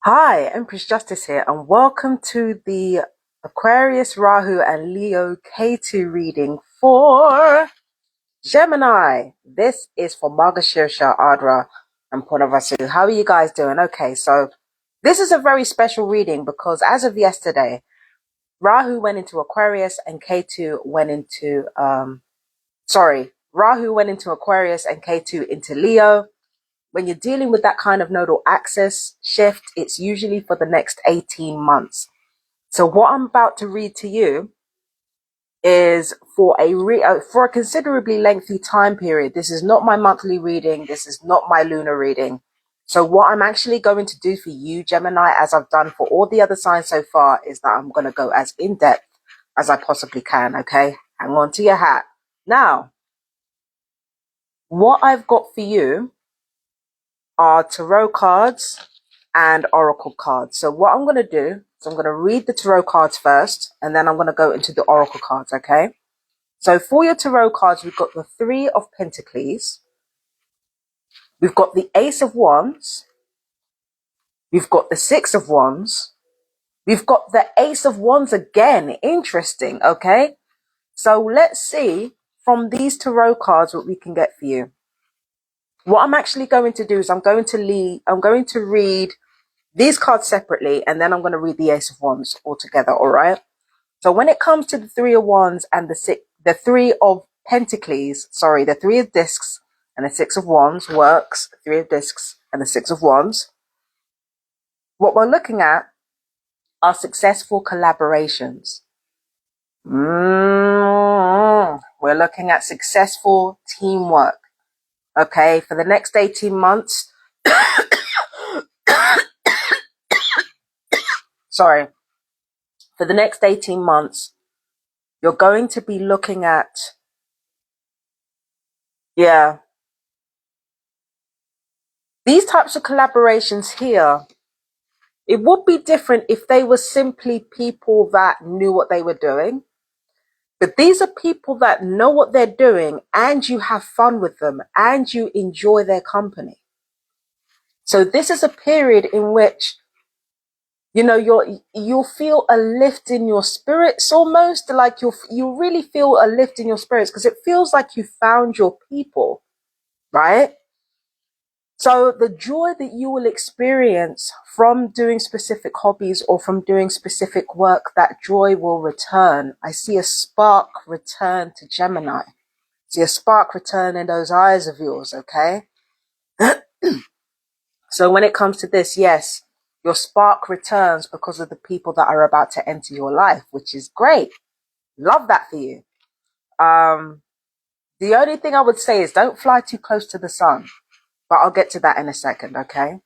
Hi, Empress Justice here, and welcome to the Aquarius Rahu and Leo Ketu reading for Gemini. This is for Margashirsha, Adra, and Purnavasu. How are you guys doing? Okay, so this is a very special reading because as of yesterday, Rahu went into Aquarius and Ketu went into, Rahu went into Aquarius and Ketu into Leo. When you're dealing with that kind of nodal axis shift, it's usually for the next 18 months. So what I'm about to read to you is for a considerably lengthy time period. This is not my monthly reading. This is not my lunar reading. So what I'm actually going to do for you, Gemini, as I've done for all the other signs so far, is that I'm going to go as in depth as I possibly can. Okay. Hang on to your hat. Now, what I've got for you are tarot cards and oracle cards. So what I'm going to do is I'm going to read the tarot cards first, and then I'm going to go into the oracle cards, okay? So for your tarot cards, we've got the Three of Pentacles, we've got the Ace of Wands, we've got the Six of Wands, we've got the Ace of Wands again. Interesting, okay? So let's see from these tarot cards what we can get for you. What I'm actually going to do is I'm going to read these cards separately, and then I'm going to read the Ace of Wands all together, all right? So when it comes to the Three of Wands and the Three of Pentacles, the Three of Discs and the Six of Wands works, Three of Discs and the Six of Wands, what we're looking at are successful collaborations. We're looking at successful teamwork, okay? For the next 18 months, for the next 18 months, you're going to be looking at, these types of collaborations here. It would be different if they were simply people that knew what they were doing. But these are people that know what they're doing, and you have fun with them and you enjoy their company. So this is a period in which, you'll feel a lift in your spirits, almost like you really feel a lift in your spirits, because it feels like you found your people, right? So the joy that you will experience from doing specific hobbies or from doing specific work, that joy will return. I see a spark return to Gemini. I see a spark return in those eyes of yours, okay? So when it comes to this, yes, your spark returns because of the people that are about to enter your life, which is great. Love that for you. The only thing I would say is don't fly too close to the sun, but I'll get to that in a second, okay?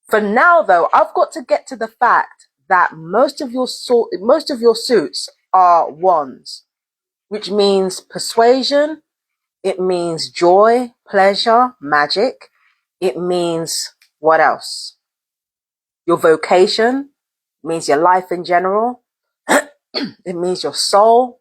For now, though, I've got to get to the fact that most of your suits are wands, which means persuasion. It means joy, pleasure, magic. It means what else? Your vocation. It means your life in general. It means your soul.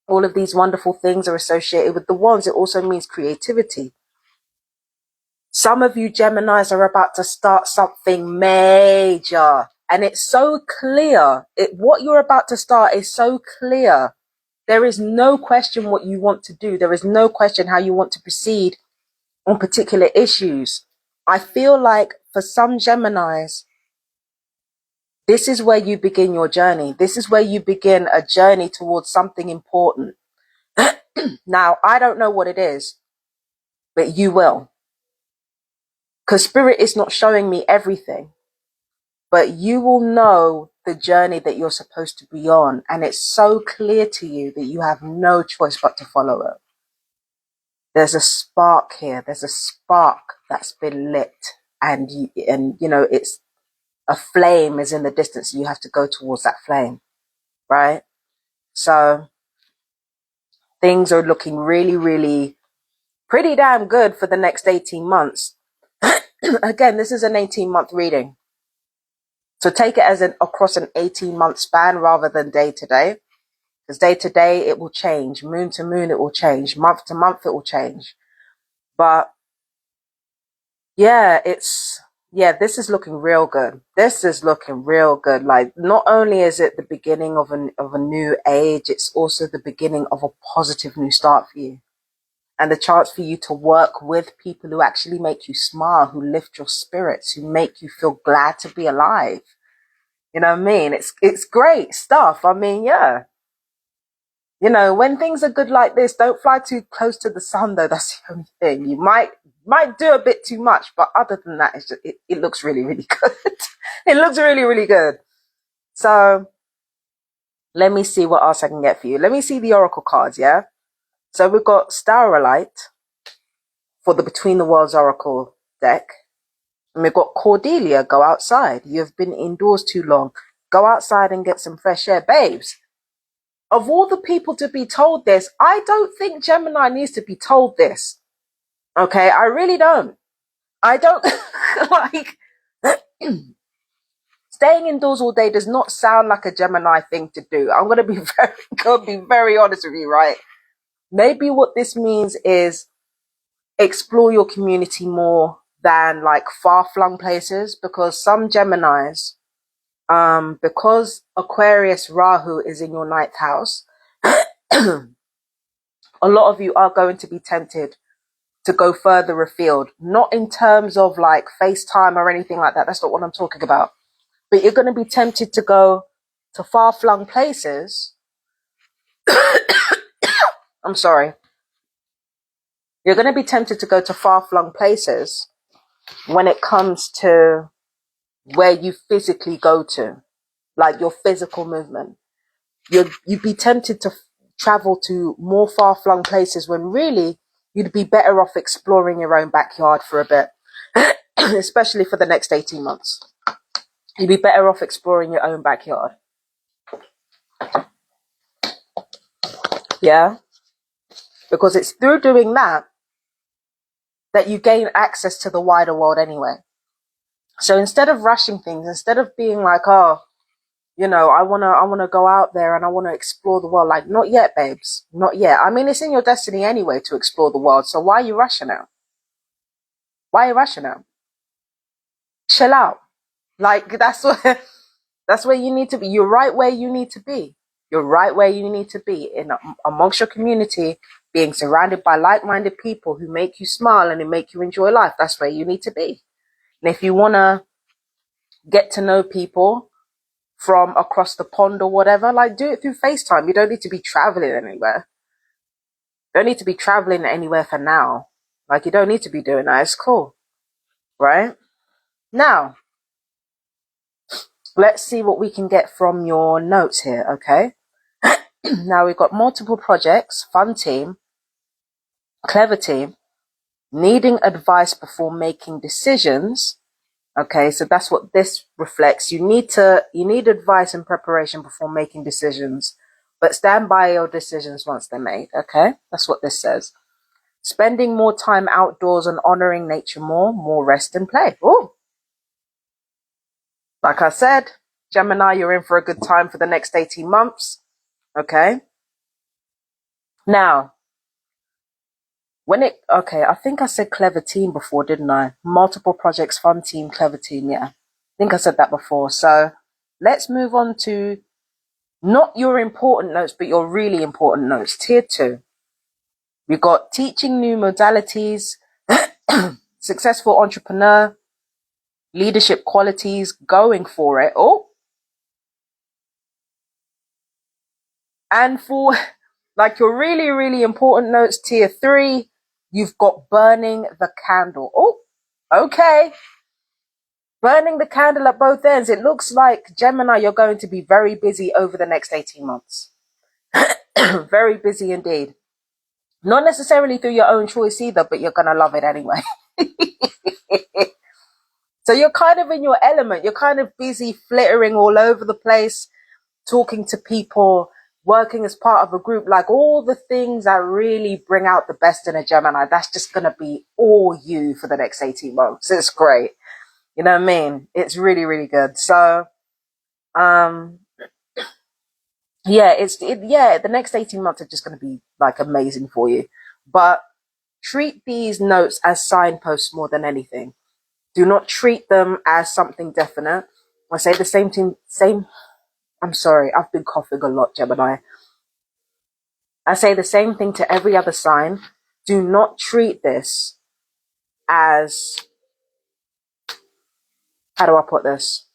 All of these wonderful things are associated with the wands. It also means creativity. Some of you Geminis are about to start something major, and it's so clear. What you're about to start is so clear. There is no question what you want to do. There is no question how you want to proceed on particular issues. I feel like for some Geminis, this is where you begin your journey. This is where you begin a journey towards something important. Now, I don't know what it is, but you will. Because Spirit is not showing me everything, but you will know the journey that you're supposed to be on. And it's so clear to you that you have no choice but to follow it. There's a spark here. There's a spark that's been lit, and it's a flame is in the distance. You have to go towards that flame, right? So things are looking really, really pretty damn good for the next 18 months. Again, this is an 18-month reading. So take it as across an 18-month span rather than day to day. Because day to day, it will change. Moon to moon, it will change. Month to month, it will change. But yeah, it's Yeah, this is looking real good. This is looking real good. Like, not only is it the beginning of a new age, it's also the beginning of a positive new start for you. And the chance for you to work with people who actually make you smile, who lift your spirits, who make you feel glad to be alive. You know what I mean? It's great stuff. I mean, yeah. You know, when things are good like this, don't fly too close to the sun though. That's the only thing. You might do a bit too much, but other than that, it looks really, really good. It looks really, really good. So let me see what else I can get for you. Let me see the oracle cards, yeah? So we've got Starlight for the Between the Worlds Oracle deck. And we've got Cordelia, go outside. You've been indoors too long. Go outside and get some fresh air. Babes, of all the people to be told this, I don't think Gemini needs to be told this. Okay, I really don't. I don't like staying indoors all day does not sound like a Gemini thing to do. I'm gonna be very honest with you, right? Maybe what this means is explore your community more than like far-flung places, because some Geminis, because Aquarius Rahu is in your ninth house, a lot of you are going to be tempted to go further afield, not in terms of like FaceTime or anything like that. That's not what I'm talking about. But you're going to be tempted to go to far-flung places. I'm sorry. You're going to be tempted to go to far-flung places when it comes to where you physically go to, like your physical movement. You'd be tempted to travel to more far-flung places when really you'd be better off exploring your own backyard for a bit, especially for the next 18 months. You'd be better off exploring your own backyard. Yeah? Because it's through doing that you gain access to the wider world anyway. So instead of rushing things, instead of being like, oh, you know, I wanna go out there and I wanna explore the world. Like, not yet, babes. Not yet. I mean, it's in your destiny anyway to explore the world. So why are you rushing out? Why are you rushing out? Chill out. Like, that's where you need to be. You're right where you need to be. You're right where you need to be amongst your community, being surrounded by like-minded people who make you smile and who make you enjoy life. That's where you need to be. And if you want to get to know people from across the pond or whatever, like, do it through FaceTime. You don't need to be traveling anywhere. You don't need to be traveling anywhere for now. Like, you don't need to be doing that. It's cool. Right? Now, let's see what we can get from your notes here, okay? Now we've got multiple projects, fun team, clever team, needing advice before making decisions. Okay, so that's what this reflects. You need advice and preparation before making decisions, but stand by your decisions once they're made. Okay, that's what this says. Spending more time outdoors and honoring nature more rest and play. Oh, like I said, Gemini, you're in for a good time for the next 18 months. Okay. Now, I think I said clever team before, didn't I? Multiple projects, fun team, clever team. Yeah, I think I said that before. So let's move on to not your important notes, but your really important notes. Tier 2. We've got teaching new modalities, successful entrepreneur, leadership qualities, going for it. Oh, and for like your really, really important notes, tier 3, you've got burning the candle. Oh, okay. Burning the candle at both ends. It looks like, Gemini, you're going to be very busy over the next 18 months. Very busy indeed. Not necessarily through your own choice either, but you're going to love it anyway. So you're kind of in your element. You're kind of busy flittering all over the place, talking to people, working as part of a group, like all the things that really bring out the best in a Gemini. That's just going to be all you for the next 18 months. It's great. You know what I mean? It's really, really good. So, the next 18 months are just going to be like amazing for you. But treat these notes as signposts more than anything. Do not treat them as something definite. I say the same thing, I'm sorry, I've been coughing a lot, Gemini. I say the same thing to every other sign. Do not treat this as, how do I put this?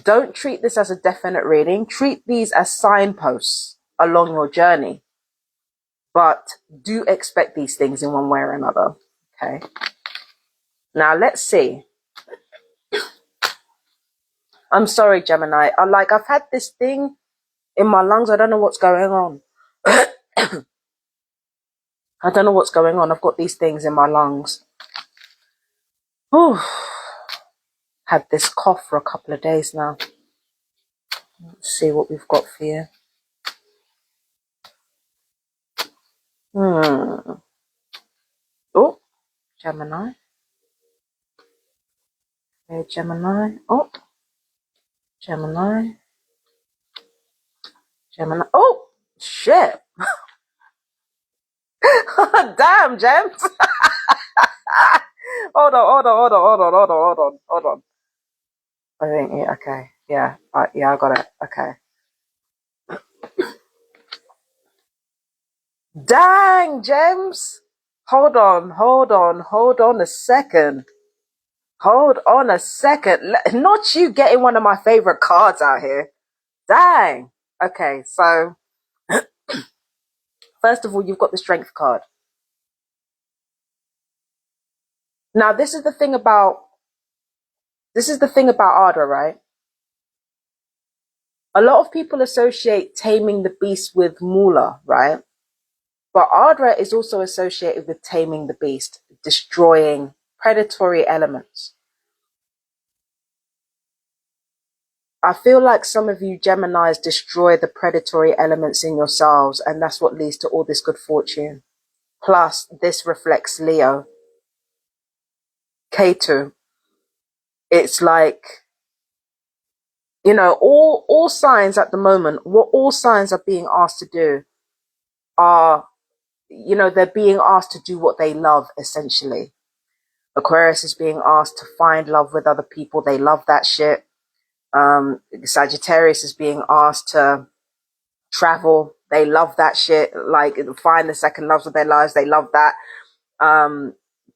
Don't treat this as a definite reading. Treat these as signposts along your journey. But do expect these things in one way or another. Okay. Now let's see. I'm sorry, Gemini. I've had this thing in my lungs. I don't know what's going on. I don't know what's going on. I've got these things in my lungs. Whew. Had this cough for a couple of days now. Let's see what we've got for you. Oh, Gemini. Hey, Gemini. Oh, Gemini. Gemini. Oh, shit. Damn, Gems. Hold on. I think, yeah, okay. Yeah, I got it. Okay. Dang, Gems. Hold on a second. Not you getting one of my favorite cards out here. Dang. Okay, so first of all, you've got the Strength card. Now, this is the thing about Ardra, right? A lot of people associate taming the beast with Mula, right? But Ardra is also associated with taming the beast, destroying predatory elements. I feel like some of you Geminis destroy the predatory elements in yourselves, and that's what leads to all this good fortune. Plus, this reflects Leo. Ketu. It's like, you know, all signs at the moment, what all signs are being asked to do are, you know, they're being asked to do what they love, essentially. Aquarius is being asked to find love with other people. They love that shit. Sagittarius is being asked to travel. They love that shit. Like, find the second loves of their lives. They love that.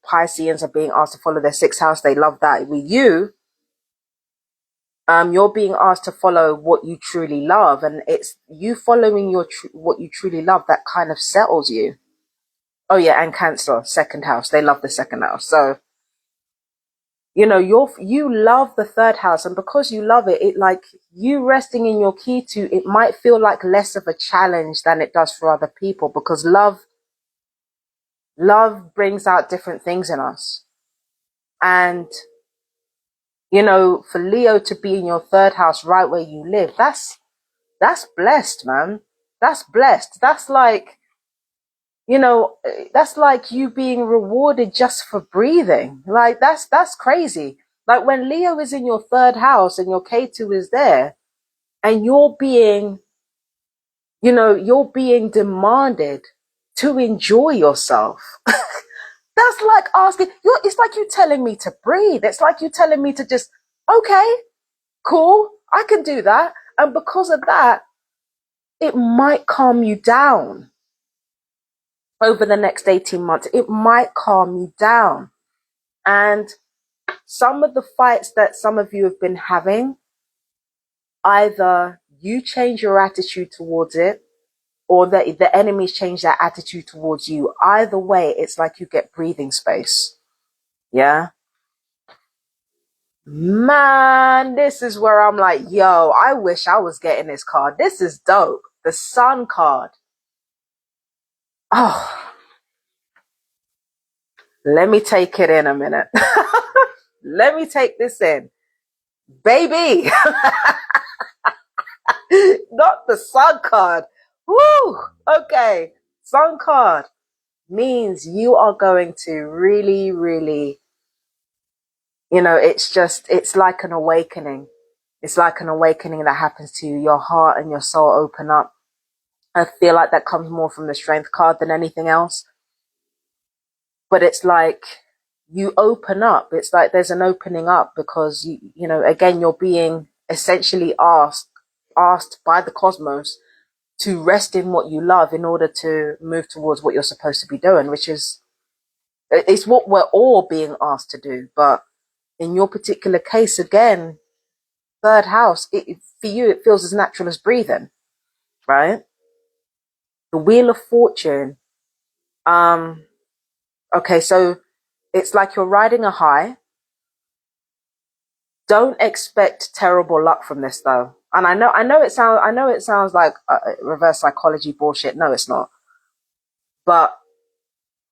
Pisceans are being asked to follow their sixth house. They love that. With you, you're being asked to follow what you truly love, and it's you following what you truly love that kind of settles you. Oh yeah, and Cancer, second house. They love the second house. So, you know, you love the third house, and because you love it, it like you resting in your Ketu, it might feel like less of a challenge than it does for other people, because love brings out different things in us. And, you know, for Leo to be in your third house right where you live, that's blessed, man. That's blessed. That's like, you know, that's like you being rewarded just for breathing. Like, that's crazy. Like, when Leo is in your third house and your Ketu is there, and you're being demanded to enjoy yourself. That's like asking, it's like you telling me to breathe. It's like you telling me to just, okay, cool, I can do that. And because of that, it might calm you down over the next 18 months. It might calm you down. And some of the fights that some of you have been having, either you change your attitude towards it, or the enemies change their attitude towards you. Either way, it's like you get breathing space. Yeah? Man, this is where I'm like, yo, I wish I was getting this card. This is dope. The Sun card. Oh, let me take it in a minute. Let me take this in. Baby. Not the Sun card. Woo. Okay. Sun card means you are going to really, really, you know, it's like an awakening. It's like an awakening that happens to you. Your heart and your soul open up. I feel like that comes more from the Strength card than anything else. But it's like you open up. It's like there's an opening up because you know, again, you're being essentially asked by the cosmos to rest in what you love in order to move towards what you're supposed to be doing, which is, it's what we're all being asked to do. But in your particular case, again, third house, for you, it feels as natural as breathing, right? The Wheel of Fortune. Okay, so it's like you're riding a high. Don't expect terrible luck from this though. And I know it sounds like reverse psychology bullshit. No, it's not. But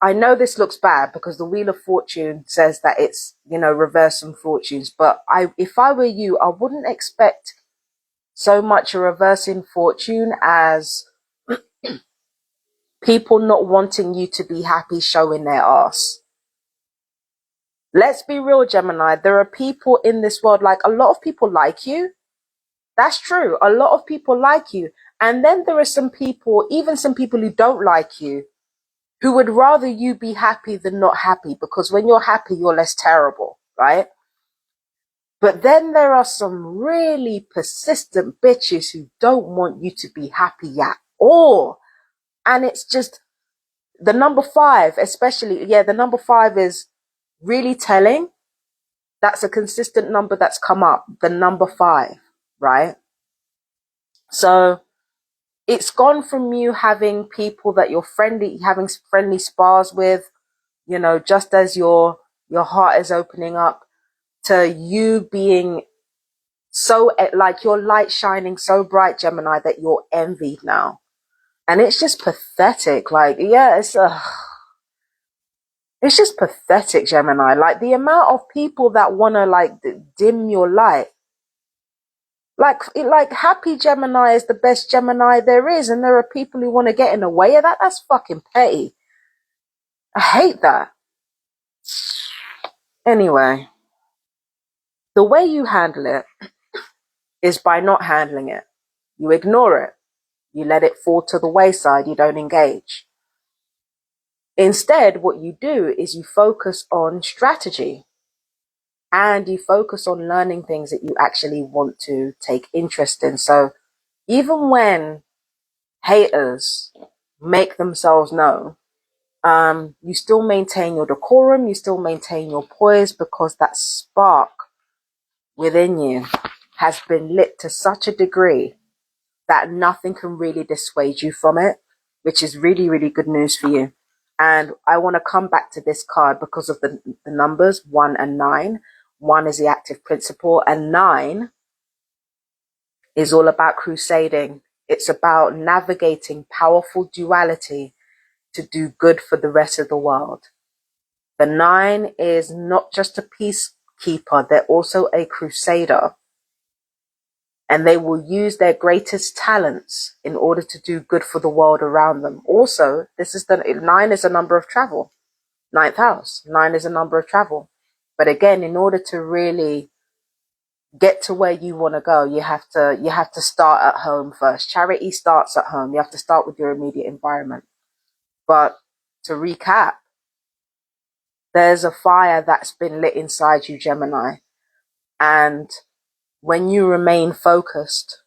I know this looks bad because the Wheel of Fortune says that it's, you know, reverse some fortunes. But if I were you, I wouldn't expect so much a reverse in fortune as people not wanting you to be happy showing their ass. Let's be real, Gemini. There are people in this world, like a lot of people like you. That's true. A lot of people like you. And then there are some people, even some people who don't like you, who would rather you be happy than not happy, because when you're happy, you're less terrible, right? But then there are some really persistent bitches who don't want you to be happy at all. And it's just the number 5, especially, the number 5 is really telling. That's a consistent number that's come up, the number 5, right? So it's gone from you having people that you're having friendly spars with, you know, just as your heart is opening up, to you being so, like, your light shining so bright, Gemini, that you're envied now. And it's just pathetic. Like, yeah, it's just pathetic, Gemini. Like, the amount of people that want to, like, dim your light. Like happy Gemini is the best Gemini there is, and there are people who want to get in the way of that. That's fucking petty. I hate that. Anyway, the way you handle it is by not handling it. You ignore it. You let it fall to the wayside. You don't engage. Instead, what you do is you focus on strategy, and you focus on learning things that you actually want to take interest in. So even when haters make themselves known, you still maintain your decorum, you still maintain your poise, because that spark within you has been lit to such a degree that nothing can really dissuade you from it, which is really, really good news for you. And I want to come back to this card because of the numbers 1 and 9. 1 is the active principle, and 9 is all about crusading. It's about navigating powerful duality to do good for the rest of the world. The 9 is not just a peacekeeper, they're also a crusader. And they will use their greatest talents in order to do good for the world around them. Also, 9 is a number of travel. 9th house. 9 is a number of travel. But again, in order to really get to where you want to go, you have to start at home first. Charity starts at home. You have to start with your immediate environment. But to recap, there's a fire that's been lit inside you, Gemini. And when you remain focused,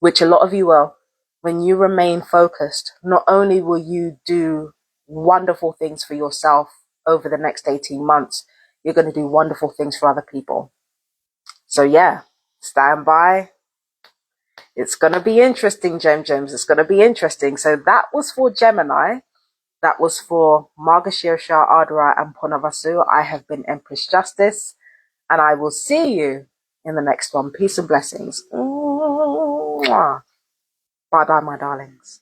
which a lot of you will, when you remain focused, not only will you do wonderful things for yourself over the next 18 months, you're going to do wonderful things for other people. So yeah, stand by. It's going to be interesting, Gems. It's going to be interesting. So that was for Gemini. That was for Margashirsha, Ardra, and Ponavasu. I have been Empress Justice, and I will see you in the next one. Peace and blessings. Bye bye, my darlings.